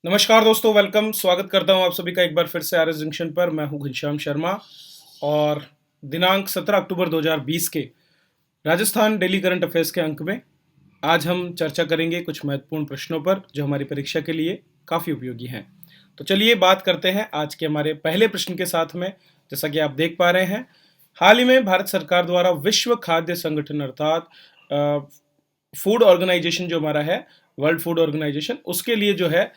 नमस्कार दोस्तों, वेलकम। स्वागत करता हूं आप सभी का एक बार फिर से आरएस जंक्शन पर। मैं हूं घनश्याम शर्मा और दिनांक 17 अक्टूबर 2020 के राजस्थान डेली करंट अफेयर्स के अंक में आज हम चर्चा करेंगे कुछ महत्वपूर्ण प्रश्नों पर जो हमारी परीक्षा के लिए काफ़ी उपयोगी हैं। तो चलिए बात करते हैं आज के हमारे पहले प्रश्न के साथ में। जैसा कि आप देख पा रहे हैं, हाल ही में भारत सरकार द्वारा विश्व खाद्य संगठन अर्थात फूड ऑर्गेनाइजेशन जो हमारा है, वर्ल्ड फूड ऑर्गेनाइजेशन, उसके लिए जो है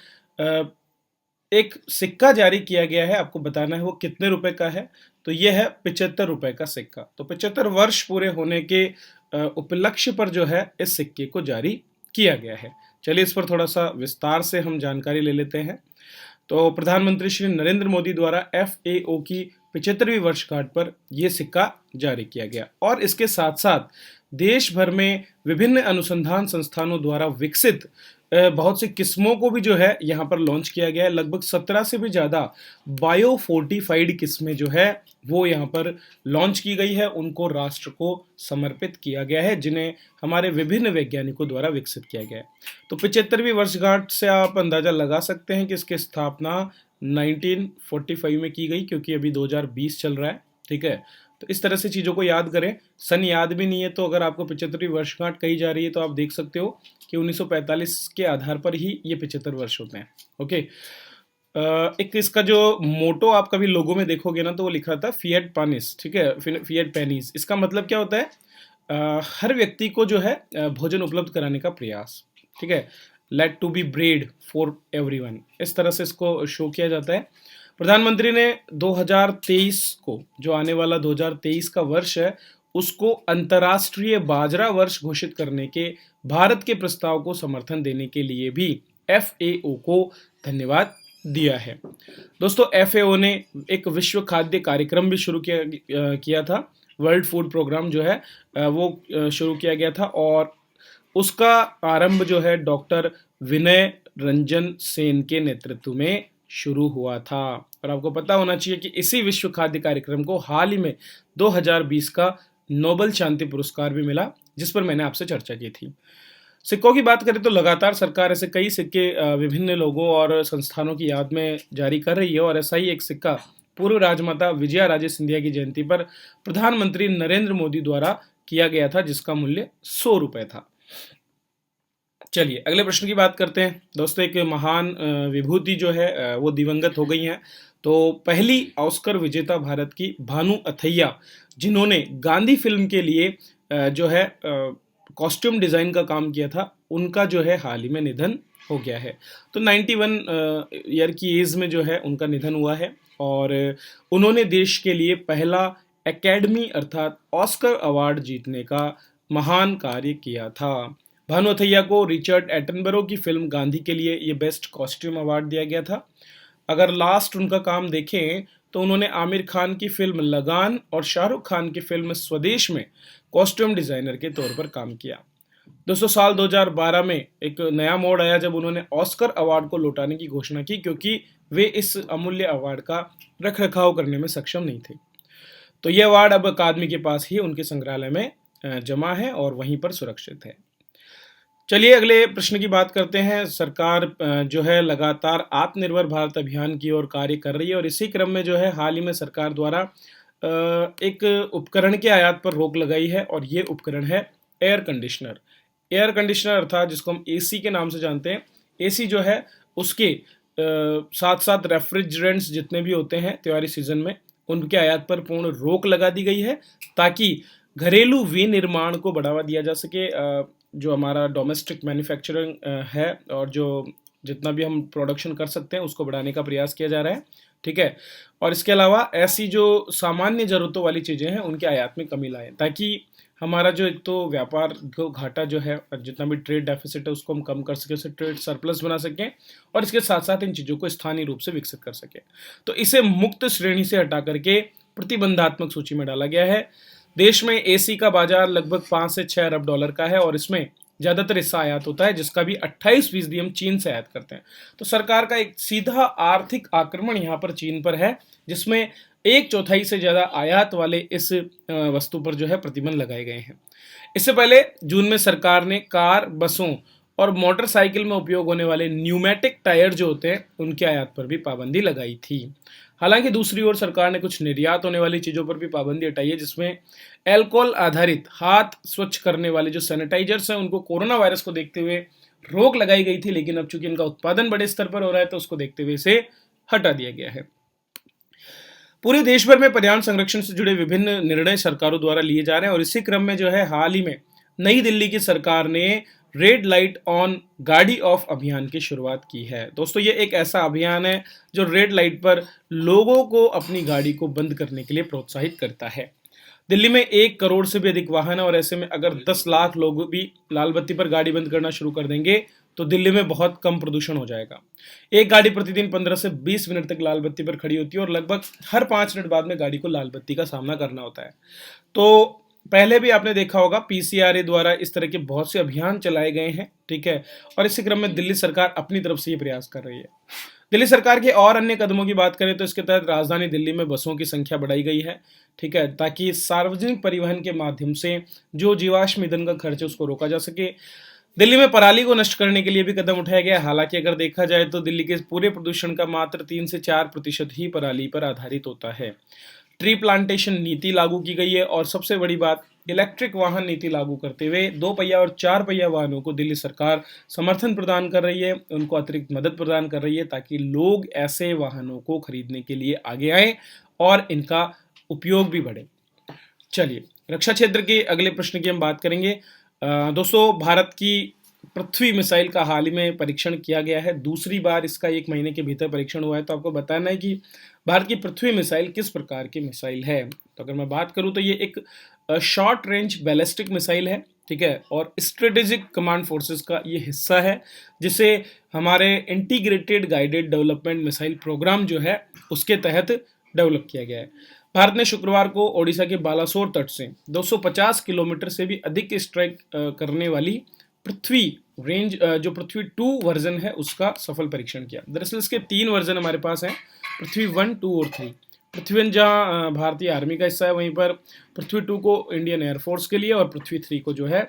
एक सिक्का जारी किया गया है। आपको बताना है वो कितने रुपए का है। तो ये है 75 रुपए का सिक्का। तो 75 वर्ष पूरे होने के उपलक्ष्य पर जो है इस सिक्के को जारी किया गया है। चलिए इस पर थोड़ा सा विस्तार से हम जानकारी ले लेते हैं। तो प्रधानमंत्री श्री नरेंद्र मोदी द्वारा FAO की 75वीं वर्षगांठ पर यह सिक्का जारी किया गया और इसके साथ साथ देश भर में विभिन्न अनुसंधान संस्थानों द्वारा विकसित बहुत सी किस्मों को भी जो है यहाँ पर लॉन्च किया गया है। लगभग 17 से भी ज़्यादा बायो फोर्टिफाइड किस्में जो है वो यहाँ पर लॉन्च की गई है, उनको राष्ट्र को समर्पित किया गया है, जिन्हें हमारे विभिन्न वैज्ञानिकों द्वारा विकसित किया गया है। तो 75वीं वर्षगांठ से आप अंदाज़ा लगा सकते हैं कि इसकी स्थापना 1945 में की गई, क्योंकि अभी 2020 चल रहा है। ठीक है, तो इस तरह से चीज़ों को याद करें। सन याद भी नहीं है तो अगर आपको 75वीं वर्षगांठ कही जा रही है तो आप देख सकते हो कि 1945 के आधार पर ही ये 75 वर्ष होते हैं। ओके, एक इसका जो मोटो आप कभी लोगों में देखोगे ना तो वो लिखा था फिएट पानिस। ठीक है, फिएट पेनीस। इसका मतलब क्या होता है? हर व्यक्ति को जो है भोजन उपलब्ध कराने का प्रयास। ठीक है, let to be bread for everyone, इस तरह से इसको शो किया जाता है। प्रधानमंत्री ने 2023 को, जो आने वाला 2023 का वर्ष है, उसको अंतर्राष्ट्रीय बाजरा वर्ष घोषित करने के भारत के प्रस्ताव को समर्थन देने के लिए भी FAO को धन्यवाद दिया है। दोस्तों, FAO ने एक विश्व खाद्य कार्यक्रम भी शुरू किया था। वर्ल्ड फूड प्रोग्राम जो है वो शुरू किया गया था और उसका आरंभ जो है डॉक्टर विनय रंजन सेन के नेतृत्व में शुरू हुआ था। और आपको पता होना चाहिए कि इसी विश्व खाद्य कार्यक्रम को हाल ही में 2020 का नोबेल शांति पुरस्कार भी मिला, जिस पर मैंने आपसे चर्चा की थी। सिक्कों की बात करें तो लगातार सरकार ऐसे कई सिक्के विभिन्न लोगों और संस्थानों की याद में जारी कर रही है और ऐसा ही एक सिक्का पूर्व राजमाता विजया राजे सिंधिया की जयंती पर प्रधानमंत्री नरेंद्र मोदी द्वारा किया गया था, जिसका मूल्य 100 रुपए था। चलिए अगले प्रश्न की बात करते हैं। दोस्तों, एक महान विभूति जो है वो दिवंगत हो गई हैं। तो पहली ऑस्कर विजेता भारत की भानु अथैया, जिन्होंने गांधी फिल्म के लिए जो है कॉस्ट्यूम डिज़ाइन का काम किया था, उनका जो है हाल ही में निधन हो गया है। तो 91 ईयर की एज में जो है उनका निधन हुआ है और उन्होंने देश के लिए पहला एकेडमी अर्थात ऑस्कर अवार्ड जीतने का महान कार्य किया था। भानु अथैया को रिचर्ड एटनबरो की फिल्म गांधी के लिए ये बेस्ट कॉस्ट्यूम अवार्ड दिया गया था। अगर लास्ट उनका काम देखें तो उन्होंने आमिर खान की फिल्म लगान और शाहरुख खान की फिल्म स्वदेश में कॉस्ट्यूम डिज़ाइनर के तौर पर काम किया। दोस्तों, साल 2012 में एक नया मोड़ आया जब उन्होंने ऑस्कर अवार्ड को लौटाने की घोषणा की, क्योंकि वे इस अमूल्य अवार्ड का रख रखाव करने में सक्षम नहीं थे। तो ये अवार्ड अब अकादमी के पास ही उनके संग्रहालय में जमा है और वहीं पर सुरक्षित है। चलिए अगले प्रश्न की बात करते हैं। सरकार जो है लगातार आत्मनिर्भर भारत अभियान की ओर कार्य कर रही है और इसी क्रम में जो है हाल ही में सरकार द्वारा एक उपकरण के आयात पर रोक लगाई है और ये उपकरण है एयर कंडीशनर। एयर कंडीशनर अर्थात जिसको हम AC के नाम से जानते हैं। AC जो है उसके साथ साथ रेफ्रिजरेंट्स जितने भी होते हैं त्योहारी सीजन में, उनके आयात पर पूर्ण रोक लगा दी गई है ताकि घरेलू विनिर्माण को बढ़ावा दिया जा सके। जो हमारा डोमेस्टिक मैन्युफैक्चरिंग है और जो जितना भी हम प्रोडक्शन कर सकते हैं उसको बढ़ाने का प्रयास किया जा रहा है। ठीक है, और इसके अलावा ऐसी जो सामान्य ज़रूरतों वाली चीज़ें हैं उनके आयात में कमी लाएं ताकि हमारा जो एक तो व्यापार को घाटा जो है और जितना भी ट्रेड डेफिसिट है उसको हम कम कर सकें, उसे ट्रेड सरप्लस बना सकें और इसके साथ साथ इन चीज़ों को स्थानीय रूप से विकसित कर सकें। तो इसे मुक्त श्रेणी से हटा करके प्रतिबंधात्मक सूची में डाला गया है। देश में AC का बाजार लगभग 5 से 6 अरब डॉलर का है और इसमें ज़्यादातर हिस्सा आयात होता है, जिसका भी 28% हम चीन से आयात करते हैं। तो सरकार का एक सीधा आर्थिक आक्रमण यहाँ पर चीन पर है, जिसमें 1/4 से ज़्यादा आयात वाले इस वस्तु पर जो है प्रतिबंध लगाए गए हैं। इससे पहले जून में सरकार ने कार, बसों और मोटरसाइकिल में उपयोग होने वाले न्यूमेटिक टायर जो होते हैं उनके आयात पर भी पाबंदी लगाई थी। हालांकि दूसरी ओर सरकार ने कुछ निर्यात होने वाली चीज़ों पर भी पाबंदी हटाई है, जिसमें अल्कोहल आधारित हाथ स्वच्छ करने वाले जो सैनिटाइजर्स हैं उनको कोरोना वायरस को देखते हुए रोक लगाई गई थी, लेकिन अब चूंकि इनका उत्पादन बड़े स्तर पर हो रहा है तो उसको देखते हुए इसे हटा दिया गया है। पूरे देश भर में पर्यावरण संरक्षण से जुड़े विभिन्न निर्णय सरकारों द्वारा लिए जा रहे हैं और इसी क्रम में जो है हाल ही में नई दिल्ली की सरकार ने रेड लाइट ऑन गाड़ी ऑफ अभियान की शुरुआत की है। दोस्तों, ये एक ऐसा अभियान है जो रेड लाइट पर लोगों को अपनी गाड़ी को बंद करने के लिए प्रोत्साहित करता है। दिल्ली में 1 करोड़ से भी अधिक वाहन है और ऐसे में अगर 10 लाख लोग भी लाल बत्ती पर गाड़ी बंद करना शुरू कर देंगे तो दिल्ली में बहुत कम प्रदूषण हो जाएगा। एक गाड़ी प्रतिदिन 15 से 20 मिनट तक लाल बत्ती पर खड़ी होती है और लगभग हर 5 मिनट बाद में गाड़ी को लाल बत्ती का सामना करना होता है। तो पहले भी आपने देखा होगा पीसीआरए द्वारा इस तरह के बहुत से अभियान चलाए गए हैं, ठीक है, और इसी क्रम में दिल्ली सरकार अपनी तरफ से ये प्रयास कर रही है। दिल्ली सरकार के और अन्य कदमों की बात करें तो इसके तहत राजधानी दिल्ली में बसों की संख्या बढ़ाई गई है, ठीक है, ताकि सार्वजनिक परिवहन के माध्यम से जो जीवाश्म ईंधन का खर्च है उसको रोका जा सके। दिल्ली में पराली को नष्ट करने के लिए भी कदम उठाया गया। हालांकि अगर देखा जाए तो दिल्ली के पूरे प्रदूषण का मात्र 3 से 4% ही पराली पर आधारित होता है। ट्री प्लांटेशन नीति लागू की गई है और सबसे बड़ी बात, इलेक्ट्रिक वाहन नीति लागू करते हुए 2 पहिया और 4 पहिया वाहनों को दिल्ली सरकार समर्थन प्रदान कर रही है, उनको अतिरिक्त मदद प्रदान कर रही है ताकि लोग ऐसे वाहनों को खरीदने के लिए आगे आए और इनका उपयोग भी बढ़े। चलिए, रक्षा क्षेत्र के अगले प्रश्न की हम बात करेंगे। दोस्तों, भारत की पृथ्वी मिसाइल का हाल ही में परीक्षण किया गया है। दूसरी बार इसका 1 महीने के भीतर परीक्षण हुआ है। तो आपको बताना है कि भारत की पृथ्वी मिसाइल किस प्रकार की मिसाइल है। तो अगर मैं बात करूं तो ये एक शॉर्ट रेंज बैलिस्टिक मिसाइल है, ठीक है, और स्ट्रेटेजिक कमांड फोर्सेस का ये हिस्सा है, जिसे हमारे integrated guided development missile program जो है उसके तहत डेवलप किया गया है। भारत ने शुक्रवार को ओडिशा के बालासोर तट से 250 किलोमीटर से भी अधिक स्ट्राइक करने वाली पृथ्वी रेंज जो पृथ्वी 2 वर्जन है उसका सफल परीक्षण किया। दरअसल इसके 3 वर्जन हमारे पास हैं, पृथ्वी 1, 2 और 3। पृथ्वी 1 जहाँ भारतीय आर्मी का हिस्सा है, वहीं पर पृथ्वी 2 को इंडियन एयरफोर्स के लिए और पृथ्वी 3 को जो है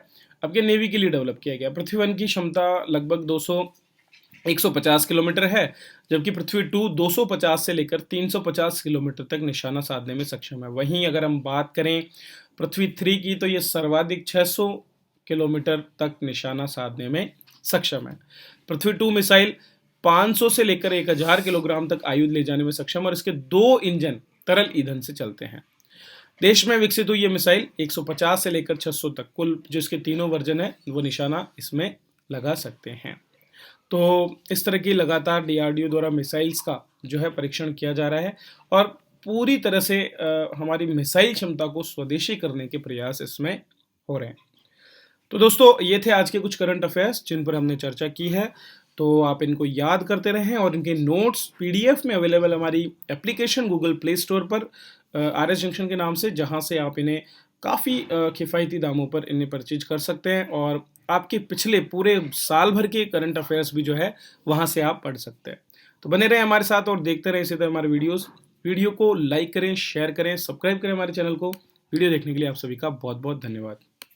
आपके नेवी के लिए डेवलप किया गया। पृथ्वी 1 की क्षमता लगभग 150 किलोमीटर है, जबकि पृथ्वी 2 250 से लेकर 350 किलोमीटर तक निशाना साधने में सक्षम है। वहीं अगर हम बात करें पृथ्वी 3 की तो ये सर्वाधिक 600 किलोमीटर तक निशाना साधने में सक्षम है। पृथ्वी 2 मिसाइल 500 से लेकर 1000 किलोग्राम तक आयुध ले जाने में सक्षम और इसके 2 इंजन तरल ईंधन से चलते हैं। देश में विकसित हुई ये मिसाइल 150 से लेकर 600 तक कुल जो इसके तीनों वर्जन है वो निशाना इसमें लगा सकते हैं। तो इस तरह की लगातार डीआरडीओ द्वारा मिसाइल्स का जो है परीक्षण किया जा रहा है और पूरी तरह से हमारी मिसाइल क्षमता को स्वदेशी करने के प्रयास इसमें हो रहे हैं। तो दोस्तों, ये थे आज के कुछ करंट अफेयर्स जिन पर हमने चर्चा की है। तो आप इनको याद करते रहें और इनके नोट्स पीडीएफ में अवेलेबल हमारी एप्लीकेशन गूगल प्ले स्टोर पर आरएस जंक्शन के नाम से, जहां से आप इन्हें काफ़ी किफ़ायती दामों पर इन्हें परचेज कर सकते हैं और आपके पिछले पूरे साल भर के करंट अफेयर्स भी जो है वहां से आप पढ़ सकते हैं। तो बने रहें हमारे साथ और देखते रहें इसी तरह हमारे वीडियो को लाइक करें, शेयर करें, सब्सक्राइब करें हमारे चैनल को। वीडियो देखने के लिए आप सभी का बहुत बहुत धन्यवाद।